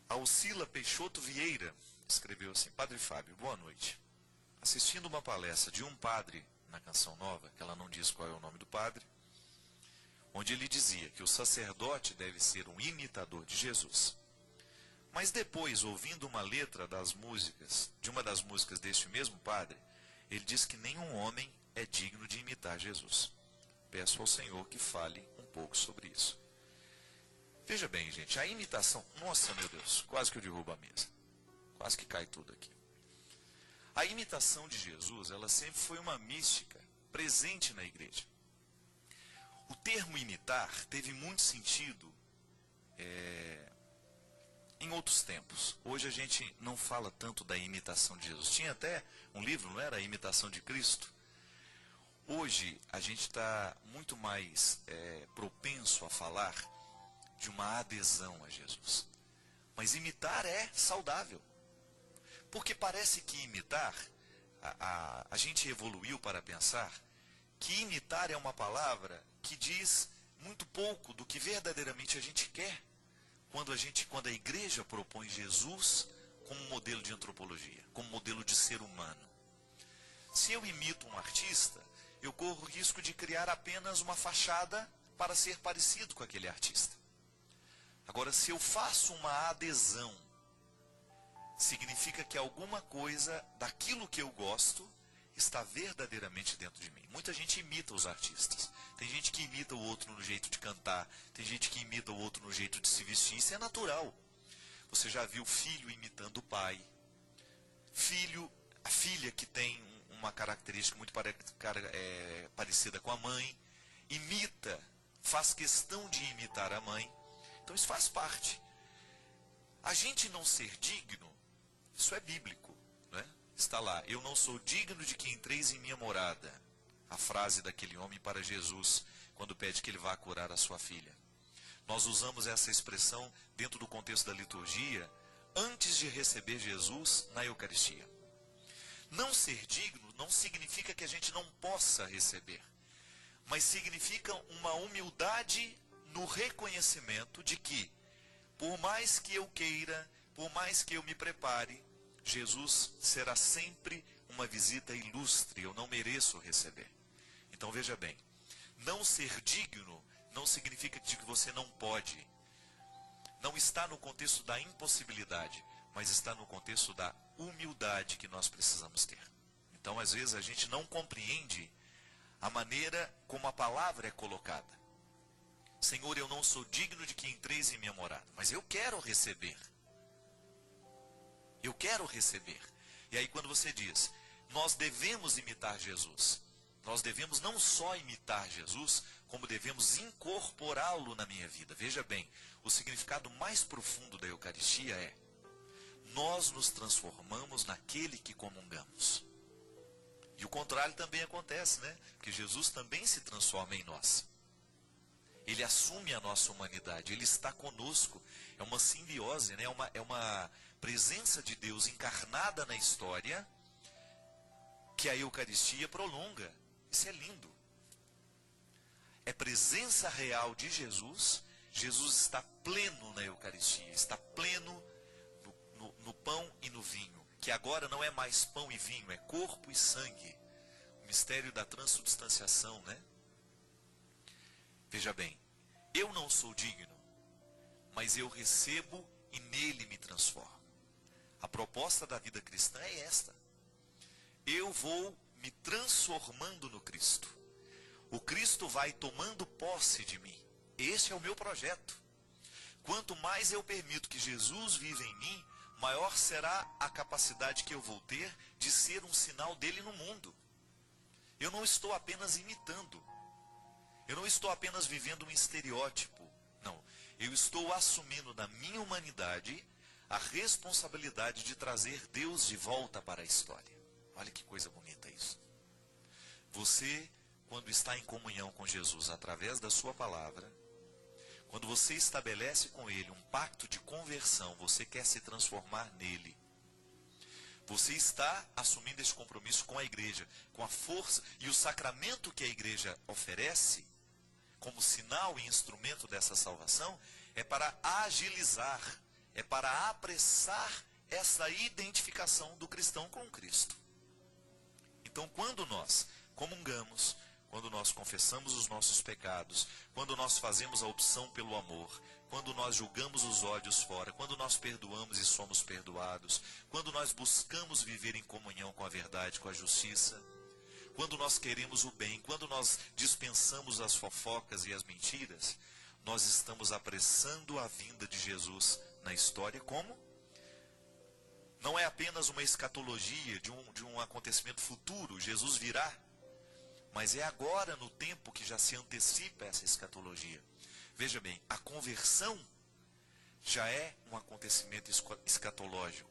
Alcila Peixoto Vieira escreveu assim: Padre Fábio, boa noite. Assistindo uma palestra de um padre na Canção Nova, que ela não diz qual é o nome do padre, onde ele dizia que o sacerdote deve ser um imitador de Jesus. Mas depois, ouvindo uma letra das músicas, de uma das músicas deste mesmo padre, ele diz que nenhum homem é digno de imitar Jesus. Peço ao Senhor que fale um pouco sobre isso. Veja bem, gente, a imitação... Nossa, meu Deus, quase que eu derrubo a mesa. Quase que cai tudo aqui. A imitação de Jesus, ela sempre foi uma mística presente na igreja. O termo imitar teve muito sentido em outros tempos. Hoje a gente não fala tanto da imitação de Jesus. Tinha até um livro, não era? A Imitação de Cristo. Hoje a gente está muito mais propenso a falar de uma adesão a Jesus. Mas imitar é saudável. Porque parece que imitar, a gente evoluiu para pensar que imitar é uma palavra que diz muito pouco do que verdadeiramente a gente quer. Quando a igreja propõe Jesus como modelo de antropologia, como modelo de ser humano. Se eu imito um artista, eu corro o risco de criar apenas uma fachada para ser parecido com aquele artista. Agora, se eu faço uma adesão, significa que alguma coisa daquilo que eu gosto está verdadeiramente dentro de mim. Muita gente imita os artistas. Tem gente que imita o outro no jeito de cantar. Tem gente que imita o outro no jeito de se vestir. Isso é natural. Você já viu filho imitando o pai. A filha que tem uma característica muito parecida com a mãe. Imita, faz questão de imitar a mãe. Então isso faz parte. A gente não ser digno, isso é bíblico, né? Está lá: eu não sou digno de que entreis em minha morada. A frase daquele homem para Jesus, quando pede que ele vá curar a sua filha. Nós usamos essa expressão dentro do contexto da liturgia, antes de receber Jesus na Eucaristia. Não ser digno não significa que a gente não possa receber, mas significa uma humildade no reconhecimento de que, por mais que eu queira, por mais que eu me prepare, Jesus será sempre uma visita ilustre, eu não mereço receber. Então veja bem, não ser digno não significa que você não pode. Não está no contexto da impossibilidade, mas está no contexto da humildade que nós precisamos ter. Então às vezes a gente não compreende a maneira como a palavra é colocada. Senhor, eu não sou digno de que entreis em minha morada, mas eu quero receber. Eu quero receber. E aí quando você diz, nós devemos imitar Jesus, nós devemos não só imitar Jesus, como devemos incorporá-lo na minha vida. Veja bem, o significado mais profundo da Eucaristia é: nós nos transformamos naquele que comungamos. E o contrário também acontece, né? Porque Jesus também se transforma em nós. Ele assume a nossa humanidade, ele está conosco. É uma simbiose, né? É uma presença de Deus encarnada na história que a Eucaristia prolonga. Isso é lindo. É presença real de Jesus. Jesus está pleno na Eucaristia, está pleno no pão e no vinho, que agora não é mais pão e vinho, é corpo e sangue. O mistério da transubstanciação, né? Veja bem, eu não sou digno, mas eu recebo e nele me transformo. A proposta da vida cristã é esta: eu vou me transformando no Cristo. O Cristo vai tomando posse de mim. Esse é o meu projeto. Quanto mais eu permito que Jesus viva em mim, maior será a capacidade que eu vou ter de ser um sinal dele no mundo. Eu não estou apenas imitando. Eu não estou apenas vivendo um estereótipo. Não. Eu estou assumindo na minha humanidade a responsabilidade de trazer Deus de volta para a história. Olha que coisa bonita isso. Você, quando está em comunhão com Jesus através da sua palavra, quando você estabelece com ele um pacto de conversão, você quer se transformar nele. Você está assumindo esse compromisso com a igreja, com a força e o sacramento que a igreja oferece, como sinal e instrumento dessa salvação, é para agilizar, é para apressar essa identificação do cristão com Cristo. Então, quando nós comungamos, quando nós confessamos os nossos pecados, quando nós fazemos a opção pelo amor, quando nós julgamos os ódios fora, quando nós perdoamos e somos perdoados, quando nós buscamos viver em comunhão com a verdade, com a justiça, quando nós queremos o bem, quando nós dispensamos as fofocas e as mentiras, nós estamos apressando a vinda de Jesus na história. Como? Não é apenas uma escatologia de um acontecimento futuro, Jesus virá, mas é agora no tempo que já se antecipa essa escatologia. Veja bem, a conversão já é um acontecimento escatológico.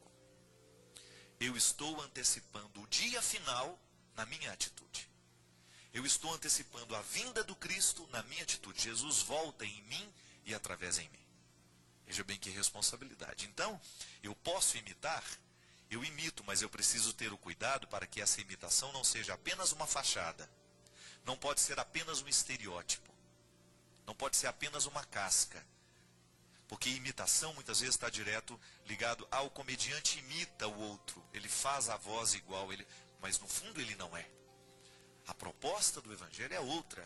Eu estou antecipando o dia final na minha atitude. Eu estou antecipando a vinda do Cristo na minha atitude. Jesus volta em mim e através em mim. Veja bem que responsabilidade. Então, eu posso imitar, eu imito, mas eu preciso ter o cuidado para que essa imitação não seja apenas uma fachada. Não pode ser apenas um estereótipo. Não pode ser apenas uma casca. Porque imitação muitas vezes está direto ligado ao comediante imita o outro. Ele faz a voz igual, mas no fundo ele não é. A proposta do Evangelho é outra.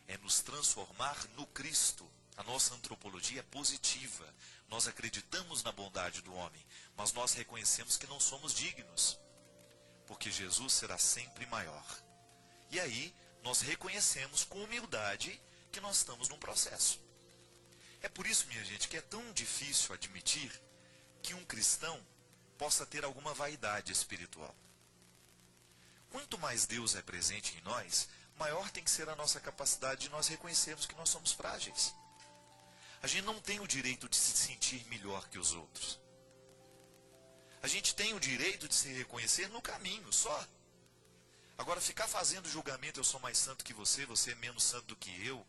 É nos transformar no Cristo. A nossa antropologia é positiva. Nós acreditamos na bondade do homem, mas nós reconhecemos que não somos dignos. Porque Jesus será sempre maior. E aí, nós reconhecemos com humildade que nós estamos num processo. É por isso, minha gente, que é tão difícil admitir que um cristão possa ter alguma vaidade espiritual. Quanto mais Deus é presente em nós, maior tem que ser a nossa capacidade de nós reconhecermos que nós somos frágeis. A gente não tem o direito de se sentir melhor que os outros. A gente tem o direito de se reconhecer no caminho, só. Agora, ficar fazendo julgamento, eu sou mais santo que você é menos santo do que eu,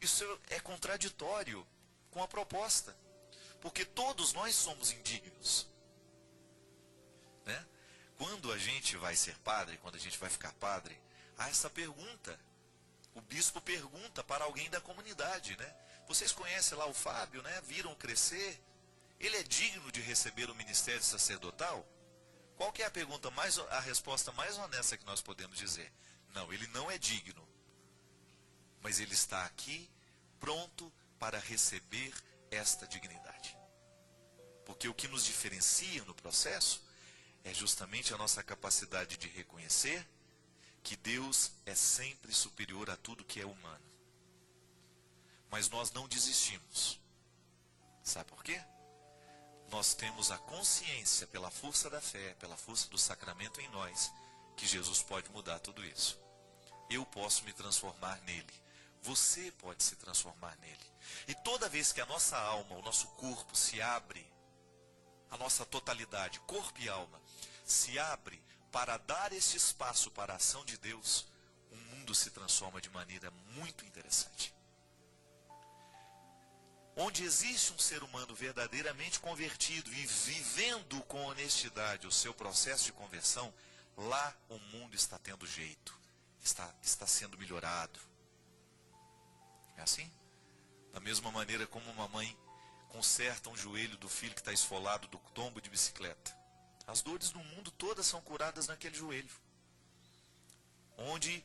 isso é contraditório com a proposta. Porque todos nós somos indignos. Né? Quando a gente vai ser padre, quando a gente vai ficar padre, há essa pergunta. O bispo pergunta para alguém da comunidade, né? Vocês conhecem lá o Fábio, né? Viram crescer? Ele é digno de receber o ministério sacerdotal? Qual que é a resposta mais honesta que nós podemos dizer? Não, ele não é digno. Mas ele está aqui, pronto para receber esta dignidade. Porque o que nos diferencia no processo é justamente a nossa capacidade de reconhecer que Deus é sempre superior a tudo que é humano. Mas nós não desistimos. Sabe por quê? Nós temos a consciência, pela força da fé, pela força do sacramento em nós, que Jesus pode mudar tudo isso. Eu posso me transformar nele. Você pode se transformar nele. E toda vez que a nossa alma, o nosso corpo se abre, a nossa totalidade, corpo e alma, se abre para dar esse espaço para a ação de Deus, o mundo se transforma de maneira muito interessante. Onde existe um ser humano verdadeiramente convertido e vivendo com honestidade o seu processo de conversão, lá o mundo está tendo jeito, está sendo melhorado. É assim? Da mesma maneira como uma mãe conserta um joelho do filho que está esfolado do tombo de bicicleta. As dores do mundo todas são curadas naquele joelho. Onde,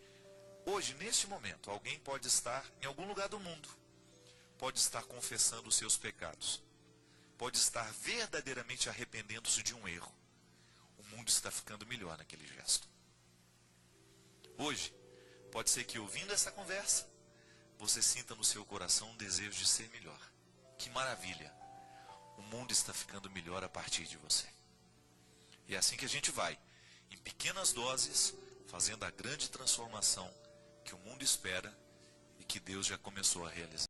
hoje, neste momento, alguém pode estar em algum lugar do mundo, pode estar confessando os seus pecados, pode estar verdadeiramente arrependendo-se de um erro. O mundo está ficando melhor naquele gesto. Hoje, pode ser que ouvindo essa conversa, você sinta no seu coração um desejo de ser melhor. Que maravilha! O mundo está ficando melhor a partir de você. E é assim que a gente vai, em pequenas doses, fazendo a grande transformação que o mundo espera e que Deus já começou a realizar.